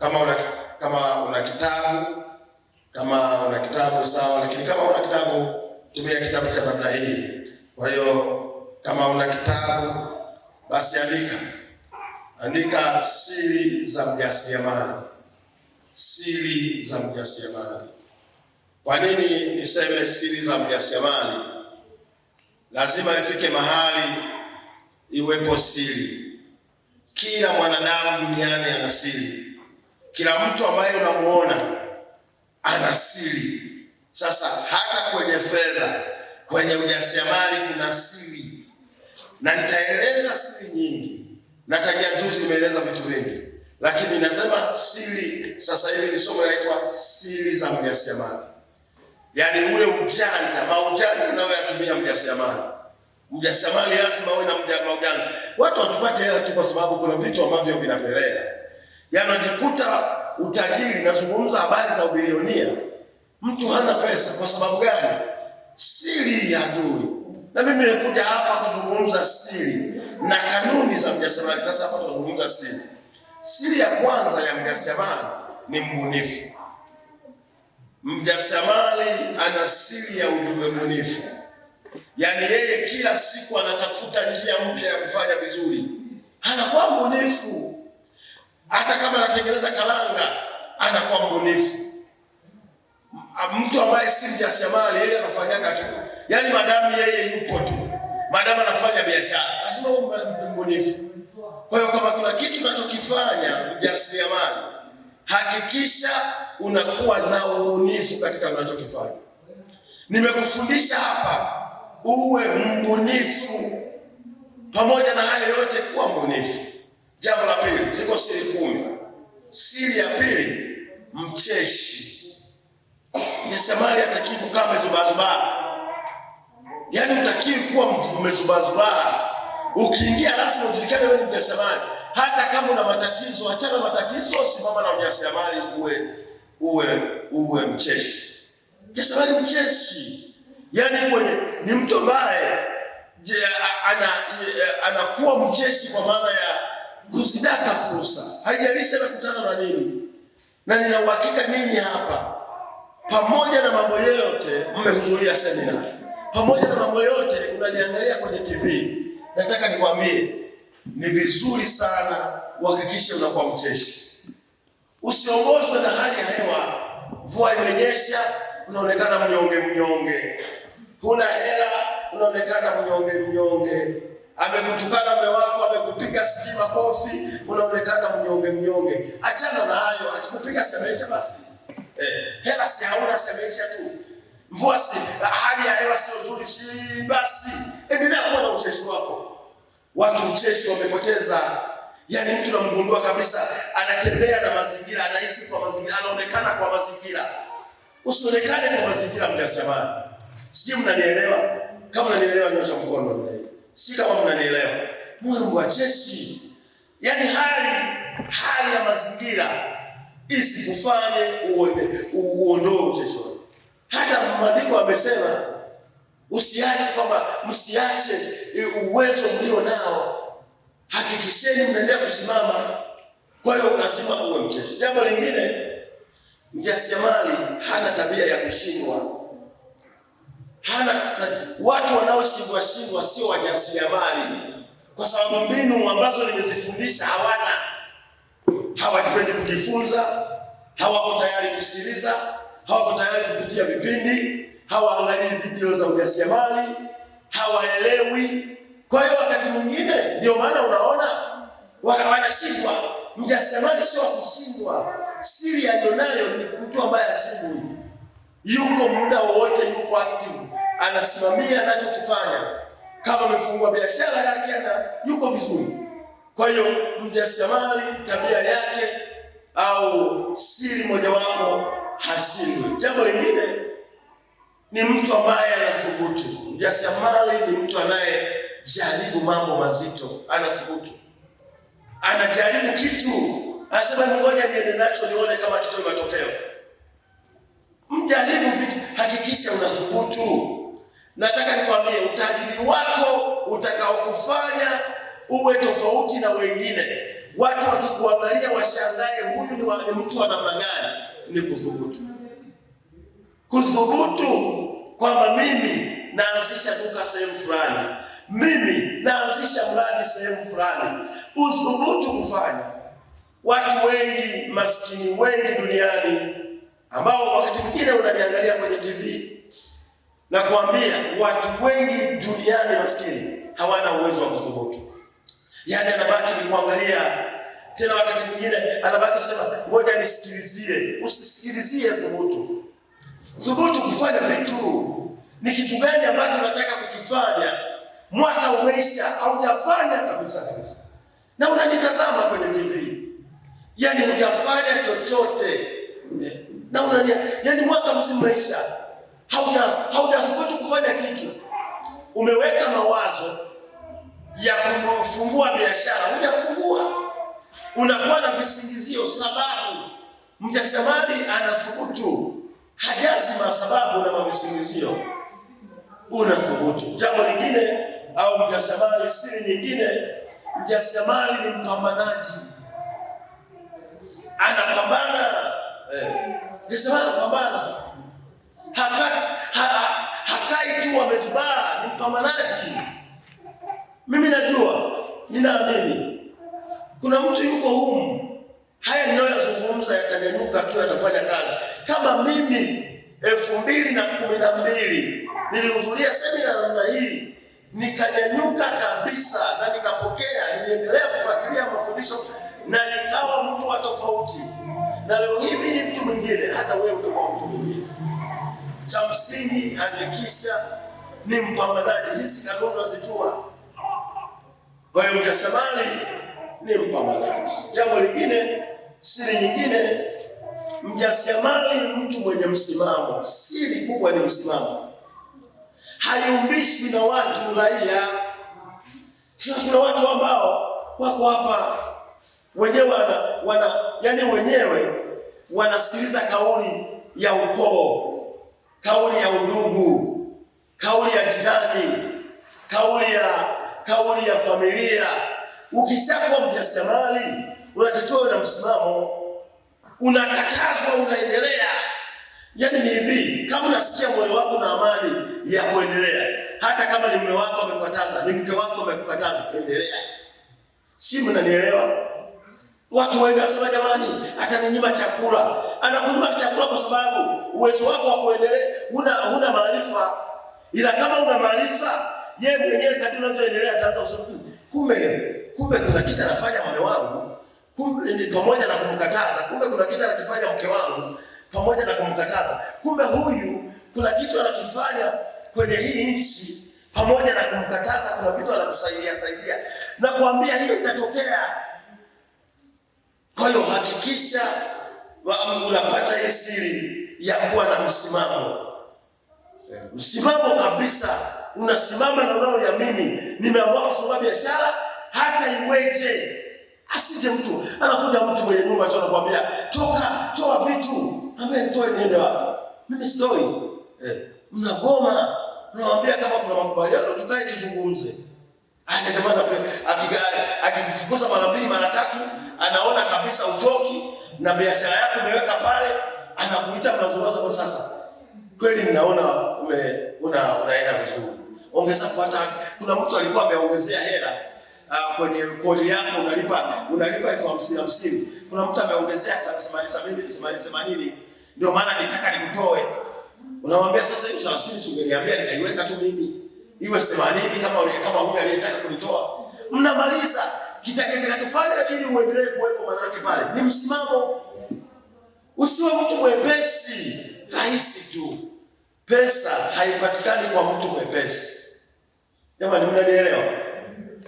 Kama una kitabu sawa, lakini kama una kitabu, tumia kitabu cha namna hii. Kwa hiyo kama una kitabu, basi andika siri za mjasiriamali. Siri za mjasiriamali. Kwa nini niseme siri za mjasiriamali? Lazima ifike mahali iwepo siri. Kila mwanadamu duniani ana siri. Kila mtu ambaye unamuona ana siri. Sasa hata kwenye fedha, kwenye ujasiriamali kuna siri, na nitaeleza siri nyingi, na tangia juzi nimeeleza vitu vingi, lakini nasema siri. Sasa hivi ni somo linaloitwa siri za mjasiriamali, yaani ule maujanja anayoyatumia mjasiriamali. Mjasiriamali lazima awe na maujanja. Watu watupate hela tu kwa sababu kuna vitu ambavyo vinapelea. Yaani unajikuta utajiri, nazungumza habari za ubilionia, mtu hana pesa. Kwa sababu gani? Siri ya adui. Na mimi nimekuja hapa kuzungumza siri na kanuni za mjasiriamali. Sasa hapa tunazungumza siri. Siri ya kwanza ya mjasiriamali ni mbunifu. Mjasiriamali ana siri ya ubunifu. Yaani yeye kila siku anatafuta njia mpya ya kufanya vizuri. Anakuwa mbunifu. Hata kama anatengeneza karanga, anakuwa mbunifu. Mtu ambaye si mjasiriamali, yeye anafanyaga tu. Yaani madamu yeye yupo tu, madamu anafanya biashara, lazima uwe mbunifu. Kwa hiyo kama kuna kitu unachokifanya mjasiriamali, hakikisha unakuwa na ubunifu katika unachokifanya. Nimekufundisha hapa uwe mbunifu. Pamoja na hayo yote, kuwa mbunifu. Jambo la pili, ziko siri 10. Siri ya pili, mcheshi. Mjasiriamali hatakiwi kukaa mezubazubaa. Yaani utakiwi kuwa mezubazubaa. Ukiingia lazima ujulikane wewe ni mjasiriamali. Hata kama una matatizo, achana matatizo, simama na mjasiriamali, uwe mcheshi. Mjasiriamali mcheshi. Yaani ni mtu ambaye anakuwa mcheshi kwa maana ya kuzidaka fursa. Haijalishi anakutana na nini. Na nina uhakika nini hapa, pamoja na mambo yote mmehudhuria semina, pamoja na mambo yote unaniangalia kwenye TV, nataka nikwambie ni vizuri sana uhakikishe unakuwa mcheshi. Usiongozwe na hali ya hewa. Mvua imenyesha, unaonekana mnyonge. Huna hela, unaonekana mnyonge. Amekutukana mume wako, amekupiga stima kofi, unaonekana mnyonge. Achana na hayo. Akikupiga semesha basi. Hela si hauna, semesha tu. Mvua hali ya hewa sio nzuri, si basi. Endelea kuwa na ucheshi wako. Watu ucheshi wamepoteza. Yaani mtu unamgundua kabisa anatembea na mazingira, anaishi kwa mazingira, anaonekana kwa mazingira. Usionekane kwa mazingira mjasiriamali. Sijui mnanielewa? Kama mnanielewa nyosha mkono namna hii. Sijui kama mnanielewa. Mungu acheshi. Yaani hali ya mazingira isikufanye uondoe ucheshi wako. Hata maandiko amesema msiache uwezo mlio nao. Hakikisheni mnaendelea kusimama. Kwa hiyo lazima uwe mcheshi. Jambo lingine, mjasiriamali hana tabia ya kushindwa. Watu wanaoshindwa sio wajasiriamali, kwa sababu mbinu ambazo nimezifundisha hawajipendi kujifunza, hawako tayari kusikiliza, hawako tayari kupitia vipindi, hawaangalii video za ujasiriamali, hawaelewi. Kwa hiyo wakati mwingine ndio maana unaona wanashindwa. Mjasiriamali sio wa kushindwa. Siri aliyonayo ni mtu ambaye ashindwi. Yuko muda wote, yuko active, anasimamia anachokifanya. Kama amefungua biashara yake, yuko vizuri. Kwa hiyo mjasiriamali tabia yake au siri mojawapo, hashindwi. Jambo lingine ni mtu ambaye anathubutu. Mjasiriamali ni mtu anayejaribu mambo mazito, anathubutu. Anajaribu kitu, anasema ngoja niende nacho nione kama kitu kitatokea. Mjaribu vitu, hakikisha unathubutu. Nataka nikwambie utajiri wako utakaokufanya uwe tofauti na wengine watu wakikuangalia washangae, huyu ni mtu wa namna gani? Ni kuthubutu. Kuthubutu kwamba mimi naanzisha duka sehemu fulani, mimi naanzisha mradi sehemu fulani. Uthubutu kufanya. Watu wengi maskini wengi duniani ambao wakati mwingine unaniangalia kwenye TV na kuambia, watu wengi duniani maskini hawana uwezo wa kuthubutu. Yaani anabaki ni kuangalia, tena wakati mwingine anabaki kusema ngoja nisikilizie. Usisikilizie, thubutu. Thubutu kufanya vitu. Ni kitu gani ambacho unataka kukifanya? Mwaka umeisha, haujafanya kabisa. Na unanitazama kwenye TV. Yaani hujafanya chochote. Na yaani mwaka mzima umeisha, haujathubutu kufanya kitu. Umeweka mawazo ya kufungua biashara, hujafungua. Unakuwa na visingizio, sababu. Mjasiriamali anathubutu, hajazi masababu na mavisingizio. Unathubutu. Jambo lingine au mjasiriamali, siri nyingine, mjasiriamali ni mpambanaji. Anapambana. Mjasiriamali anapambana. Hakai tu amezubaa, ni mpambanaji. Mimi najua, ninaamini kuna mtu yuko humu, haya ninayozungumza yatanyanyuka tu, yatafanya kazi. Kama mimi 2012 nilihudhuria semina namna hii, nikanyanyuka kabisa na nikapokea, niliendelea kufuatilia mafundisho na nikawa mtu wa tofauti. Na leo hii mimi ni mtu mwingine, hata wewe utakuwa mtu mwingine. Cha msingi, hakikisha ni mpambanaji. Hizi kanuni unazijua. Kwa hiyo mjasiriamali ni mpambanaji. Jambo lingine, siri nyingine, mjasiriamali ni mtu mwenye msimamo. Siri kubwa ni msimamo. Hayumbishwi na watu raia. Sio, kuna watu ambao wako hapa wenyewe wenyewe wanasikiliza kauli ya ukoo, kauli ya undugu, kauli ya jirani, kauli ya familia. Ukishakuwa mjasiriamali, unatakiwa na msimamo. Unakatazwa, unaendelea. Yaani ni hivi, kama unasikia moyo wako na amani ya kuendelea, hata kama ni mume wako amekukataza, ni mke wako amekukataza, endelea. Si mnanielewa? Watu wengi wasema jamani, ataninyima chakula. Anakunyima chakula kwa sababu uwezo wako wa kuendelea huna maarifa. Ila kama una maarifa, yeye mwenyewe kadri unavyoendelea ataanza kusema, kumbe kuna kitu anafanya mume wangu, kumbe ni pamoja na kumkataza, kumbe kuna kitu anakifanya mke wangu pamoja na kumkataza, kumbe huyu kuna kitu anakifanya kwenye hii nchi pamoja na kumkataza, kuna vitu anatusaidia. Na kuambia hiyo itatokea. Kwa hiyo hakikisha unapata hii siri ya kuwa na msimamo. Msimamo kabisa. Unasimama na unaoamini, nimeamua kufungua biashara hata iweje. Asije mtu anakuja mtu mwenye nyumba tu anakuambia, toa vitu. Naambia nitoe niende wapi? Mimi sitoi. Mnagoma. Unawaambia kama kuna makubaliano tukae tuzungumze. Hata jamani, akikufukuza mara 2 mara 3, anaona kabisa utoki na biashara yako umeweka pale, anakuita mnazungumza kwa sasa. Kweli ninaona unaenda vizuri. Ongeza kupata, kuna mtu alikuwa ameongezea hela kwenye kodi yako, unalipa 50,000. Kuna mtu ameongezea 80. Ndio maana nitaka nikutoe. Unamwambia sasa hiyo 30 ungeniambia nikaiweka tu mimi. Iwe 80 kama huyu aliyetaka kunitoa. Mnamaliza kitakachofanya ili uendelee kuwepo manake pale. Ni msimamo. Usiwe mtu mwepesi, rahisi tu. Pesa haipatikani kwa mtu mwepesi. Jamani, mnanielewa?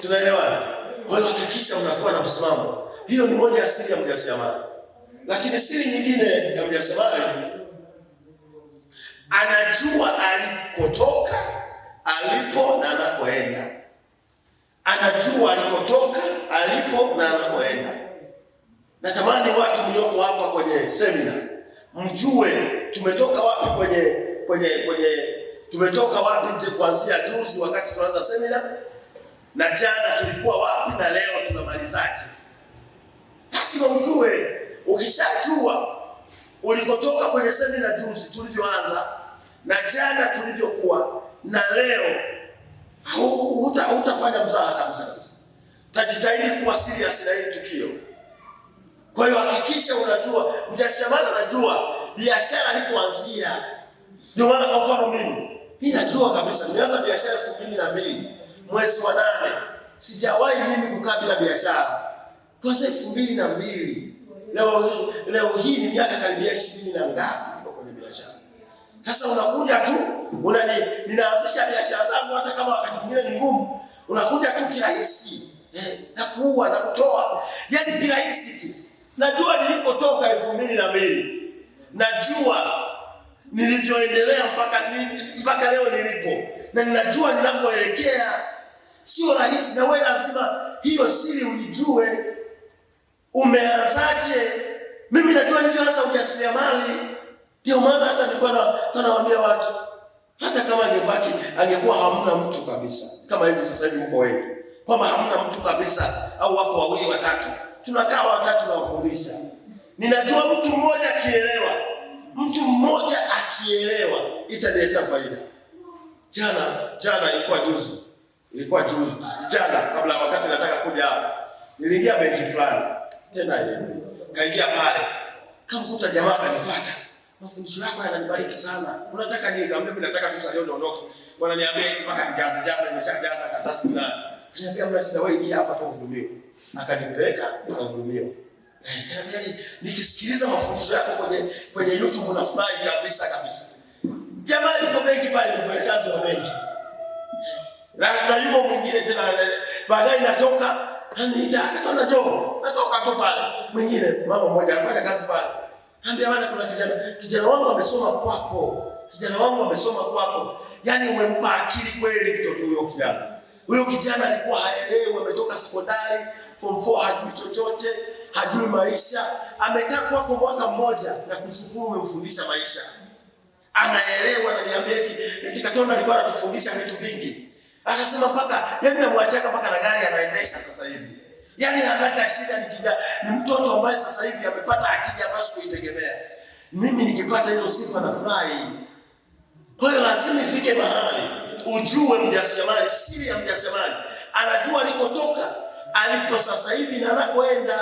Tunaelewana? Kwa hiyo hakikisha unakuwa na msimamo. Hiyo ni moja ya siri ya mjasiriamali. Lakini siri nyingine ya mjasiriamali, anajua alikotoka, alipo na anakoenda. Anajua alikotoka, alipo na anakoenda. Natamani watu mlioko hapa kwenye semina mjue tumetoka wapi tumetoka wapi nje kuanzia juzi wakati tunaanza semina, na jana tulikuwa wapi na leo tunamalizaje. Lazima ujue. Ukishajua ulikotoka kwenye semina juzi tulivyoanza na jana tulivyokuwa na leo, hutafanya mzaha kabisa. Tajitahidi kuwa serious na hili tukio. Kwa hiyo hakikisha unajua, mjasiriamali anajua biashara ilipoanzia. Ndio maana kwa mfano mimi najua kabisa nimeanza biashara 2002 mwezi wa 8. Sijawahi mimi kukaa bila biashara. Kwanza 2002. Leo hii ni miaka karibia 20 na ngapi niko kwenye biashara. Sasa unakuja tu, ninaanzisha biashara zangu hata kama wakati mwingine ni ngumu. Unakuja tu kirahisi. Na kuua na kutoa. Yaani kirahisi tu. Najua nilipotoka 2002. Najua nilivyoendelea mpaka leo nilipo. Na ninajua ninakoelekea. Sio rahisi, na wewe lazima hiyo siri uijue. Umeanzaje? Mimi najua nilivyoanza ujasiriamali. Ndio maana hata nilikuwa nawaambia watu, hata kama angekuwa hamna mtu kabisa. Kama hivi sasa hivi mko wengi. Kwamba hamna mtu kabisa au wako wawili watatu. Tunakaa watatu na wafundisha. Ninajua mtu mmoja akielewa italeta faida. Jana ilikuwa juzi. Jana kabla wakati nataka kuja hapa. Niliingia benki fulani. Tena ile. Kaingia pale. Kamkuta jamaa kanifuata. Mafundisho yako yananibariki sana. Unataka nini? Nikamwambia mimi nataka tu salio niondoke. Wananiambia mpaka nijaze nimeshajaza karatasi ndani. Akaniambia mna shida wewe hapa tu uhudumiwe. Akanipeleka nikahudumiwa. Kaniambia nikisikiliza mafundisho yako kwenye YouTube unafurahi kabisa. Jamaa yuko benki pale, mfanyakazi wa benki. Na yuko mwingine tena baadaye natoka, akatona Joe. Natoka tu pale. Mwingine mama mmoja anafanya kazi pale. Anambia bwana kuna kijana wangu amesoma kwako. Yaani umempa akili kweli mtoto huyo kijana. Huyo kijana alikuwa haelewi, ametoka sekondari, form 4 hajui chochote, hajui maisha. Amekaa kwako mwaka mmoja na kushukuru umemfundisha maisha. Anaelewa, ananiambia eti Katonda alikuwa anatufundisha vitu vingi. Akasema yaani namwachaka mpaka na gari anaendesha sasa hivi. Yaani hana shida ni mtoto ambaye sasa hivi amepata akili ambayo sikuitegemea. Mimi nikipata hizo sifa na furahi. Kwa hiyo lazima ifike mahali ujue mjasiriamali, siri ya mjasiriamali. Anajua alikotoka, alipo sasa hivi na anakoenda.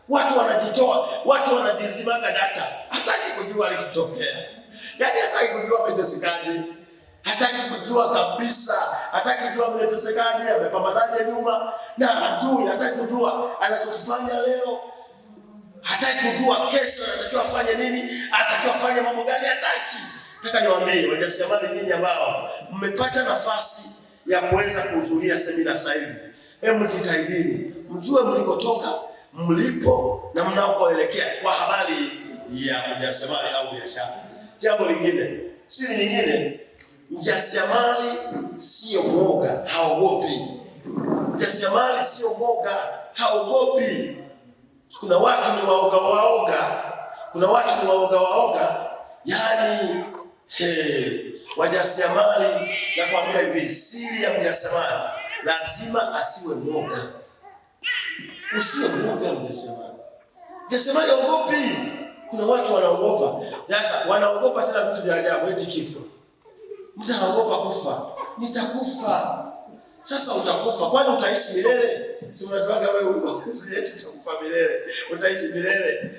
Watu wanajitoa, watu wanajizimaga data. Hataki kujua alikotokea. Yaani hataki kujua ametesekaje. Hataki kujua kabisa. Hataki kujua ametesekaje, amepambanaje nyuma. Na hataki kujua anachofanya leo. Hataki kujua kesho anatakiwa afanye nini, anatakiwa afanye mambo gani, hataki. Nataka niwaambie wajasiriamali nyinyi ambao mmepata nafasi ya kuweza kuhudhuria semina sasa hivi. Hebu jitahidini, mjue mlikotoka, mlipo na mnakoelekea kwa habari ya ujasiriamali au biashara. Jambo lingine, siri nyingine, mjasiriamali sio mwoga, haogopi. Mjasiriamali sio mwoga, haogopi. Kuna watu ni waoga. Yaani wajasiriamali nakwambia hivi, siri ya mjasiriamali lazima asiwe mwoga. Usiwe mwoga mjasiriamali. Mjasiriamali haogopi. Kuna watu wanaogopa. Sasa wanaogopa tena vitu vya ajabu, eti kifo. Mtu anaogopa kufa. Nitakufa. Sasa utakufa, kwani utaishi milele? Si unataka wewe utakufa milele, utaishi milele.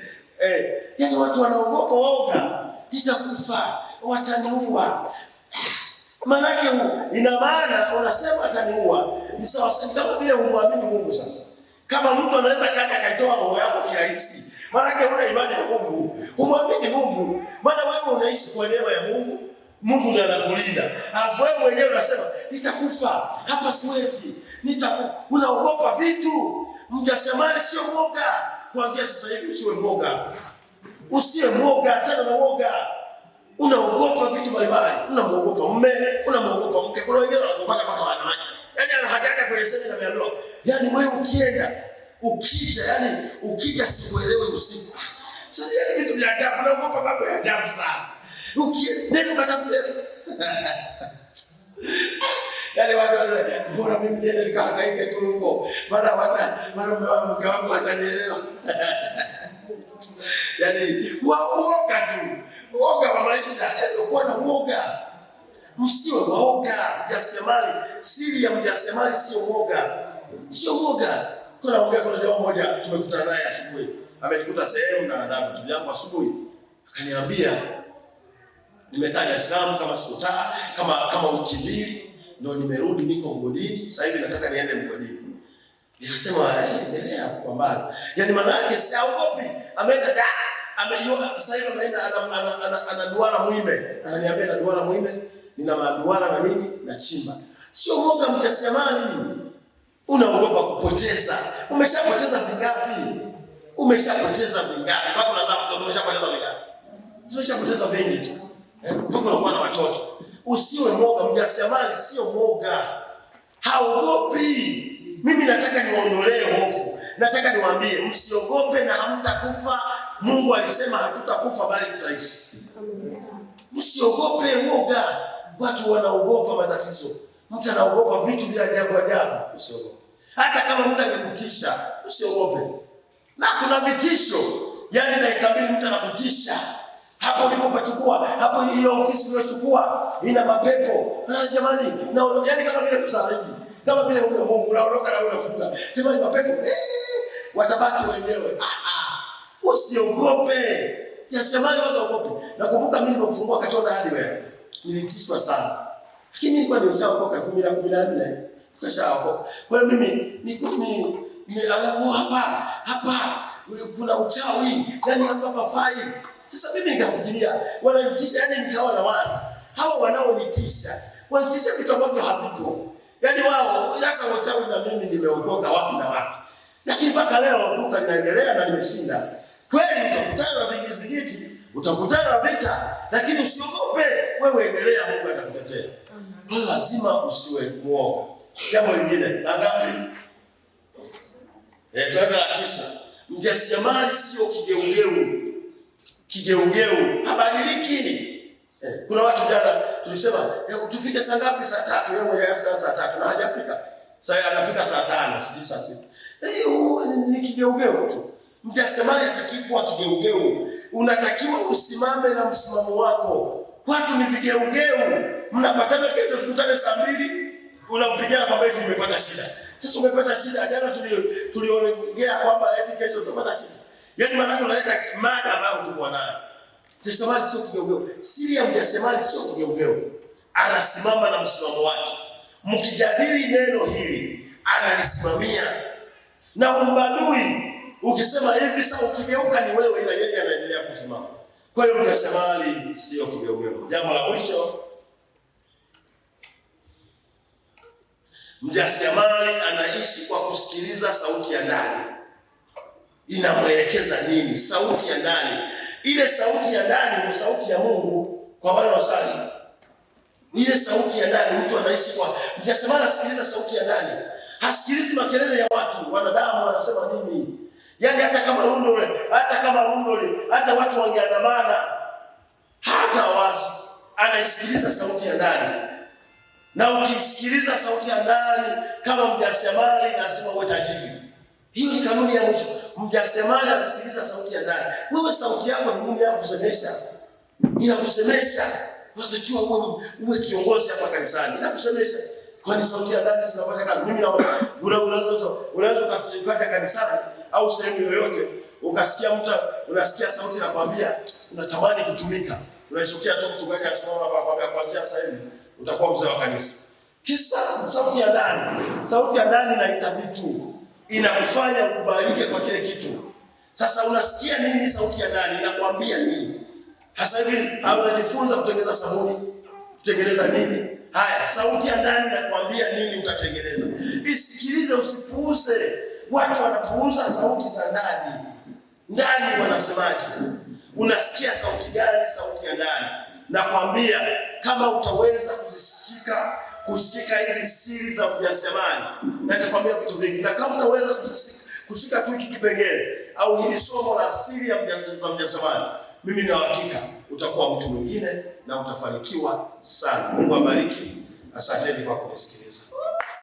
Yaani watu wanaogopa woga. Nitakufa, wataniua. Maanake ina maana unasema ataniua. Ni sawa kama vile humwamini Mungu sasa. Kama mtu anaweza kaja kaitoa roho yako kirahisi, maanake una imani ya Mungu. Humwamini Mungu. Maana wewe unaishi kwa neema ya Mungu. Mungu ndiye anakulinda. Alafu wewe mwenyewe unasema nitakufa, hapa siwezi. Unaogopa vitu. Mjasiriamali sio mwoga. Kuanzia sasa hivi usiwe mwoga. Usiwe mwoga, achana na uoga. Unaogopa vitu mbalimbali. Unamuogopa mume, unamuogopa mke. Kuna wengine wanaogopa mpaka wanawake. Yaani anahajaga kwenye semina na miambiwa, yaani wewe ukija sikuelewe usiku. Sasa yaani vitu vya ajabu, unaogopa mambo ya ajabu sana. Neno katafute. Yaani watu bora mimi niende nikahangaike tu huko. Maana mke wangu atanielewa. Yaani uoga tu. Uoga wa maisha, kuwa na uoga. Msiwe waoga. Mjasiriamali, siri ya mjasiriamali sio uoga. Sio uoga. Kuna jamaa mmoja tumekutana naye asubuhi. Amenikuta sehemu na vitu vyangu asubuhi. Akaniambia nimekaa Dar es Salaam kama siku kama wiki mbili ndio nimerudi, niko mgodini. Sasa hivi nataka niende mgodini. Nikasema endelea kwa mbali. Yaani maana yake siogopi. Ameenda amejua sasa hivi ameenda ana duara Muhime. Ananiambia na duara Muhime, nina maduara na nini na chimba. Sio mwoga mjasiriamali. Unaogopa kupoteza. Umeshapoteza vingapi? Umeshapoteza vingapi? Mpaka unazaa mtoto umeshapoteza vingapi? Umeshapoteza vingi tu. Mpaka unakuwa na watoto. Usiwe mwoga, mjasiriamali sio mwoga. Haogopi. Mimi nataka niwaondolee hofu. Nataka niwaambie msiogope na hamtakufa. Mungu alisema hatutakufa bali tutaishi. Msiogope woga. Watu wanaogopa matatizo. Mtu anaogopa vitu vya ajabu ajabu, usiogope. Hata kama mtu angekutisha, usiogope. Na kuna vitisho. Yaani dakika mbili mtu anakutisha. Hapo ulipopachukua, hapo hiyo ofisi uliyochukua ina mapepo. Na jamani, yaani kama vile kusaliti. Kama vile Mungu unaondoka na unafunga. Jamani mapepo watabaki wenyewe. Usiogope. Jashamani watu waogope. Nakumbuka mimi nilipofungua Katona hadi wewe. Nilitishwa sana. Lakini nilikuwa nimeshaokoka 2014. Nikashaokoka. Kwa hiyo mimi hapa kuna uchawi. Yaani hapa pafai. Sasa mimi nikafikiria wananitisha, yaani nikawa na waza. Hawa wanaonitisha, wanitisha vitu ambavyo havipo. Yaani wao sasa uchawi na mimi nimeokoka wapi na wapi. Lakini mpaka leo duka linaendelea na nimeshinda. Kweli utakutana na vingizigiti, utakutana na vita, lakini usiogope, wewe endelea, Mungu atakutetea. Wewe lazima usiwe muoga. Jambo lingine, la ngapi? Tuende la 9. Mjasiriamali sio kigeugeu. Kigeugeu, habadiliki. Kuna watu jana tulisema, tufike saa ngapi? Saa 3, yeye mwenyewe anasema saa 3 na hajafika. Sasa anafika saa 5, sisi saa 6. Ni kigeugeu tu. Mjasiriamali hataki kuwa kigeugeu. Unatakiwa usimame na msimamo wako. Watu ni vigeugeu. Mnapatana kesho tukutane saa 2, unampigia kwa beti umepata shida. Sasa umepata shida, jana tuliongea kwamba eti kesho utapata shida. Yaani maana unaleta mada ambayo tulikuwa nayo. Mjasiriamali sio kigeugeu. Siri ya mjasiriamali sio kigeugeu. Anasimama na msimamo wake. Mkijadili neno hili, analisimamia. Na umbadui, ukisema hivi sasa ukigeuka ni wewe, ila yeye anaendelea kusimama. Kwa hiyo mjasiriamali sio kigeugeu. Jambo la mwisho, mjasiriamali anaishi kwa kusikiliza sauti ya ndani. Inamwelekeza nini? Sauti ya ndani. Ile sauti ya ndani ni sauti ya Mungu kwa wale wasali. Ile sauti ya ndani mtu anaishi kwa mjasiriamali anasikiliza sauti ya ndani. Hasikilizi makelele ya watu, wanadamu wanasema nini. Yaani hata kama rundole, hata watu wangeandamana, hata wazi anaisikiliza sauti ya ndani. Na ukisikiliza sauti ya ndani kama mjasiriamali lazima uwe tajiri. Hiyo ni kanuni ya mwisho. Mjasiriamali anasikiliza sauti ya ndani. Wewe sauti yako ni nini ya kusemesha? Inakusemesha. Unatakiwa uwe kiongozi hapa kanisani. Inakusemesha. Kwani sauti ya ndani sinafanya kazi. Mimi naona unaweza ukasikia kanisani au sehemu yoyote ukasikia mtu unasikia sauti inakwambia unatamani kutumika. Unashukia tu mchungaji asimama hapa akwambia kuanzia sasa hivi utakuwa mzee wa kanisa. Kisa sauti ya ndani. Sauti ya ndani inaita vitu. Inakufanya ukubalike kwa kile kitu. Sasa unasikia nini sauti ya ndani? Inakwambia nini? Hasa hivi unajifunza kutengeneza sabuni, kutengeneza nini? Haya, sauti ya ndani inakwambia nini utatengeneza. Isikilize, usipuuze. Watu wanapuuza sauti za ndani. Ndani wanasemaje? Unasikia sauti gani? Sauti ya ndani. Nakwambia kama utaweza kushika hizi siri za mjasiriamali, na nitakwambia vitu vingi. Na kama utaweza kushika tu hiki kipengele au hili somo la siri ya mjasiriamali, mimi na hakika utakuwa mtu mwingine na utafanikiwa sana. Mungu abariki. Asanteni kwa kunisikiliza.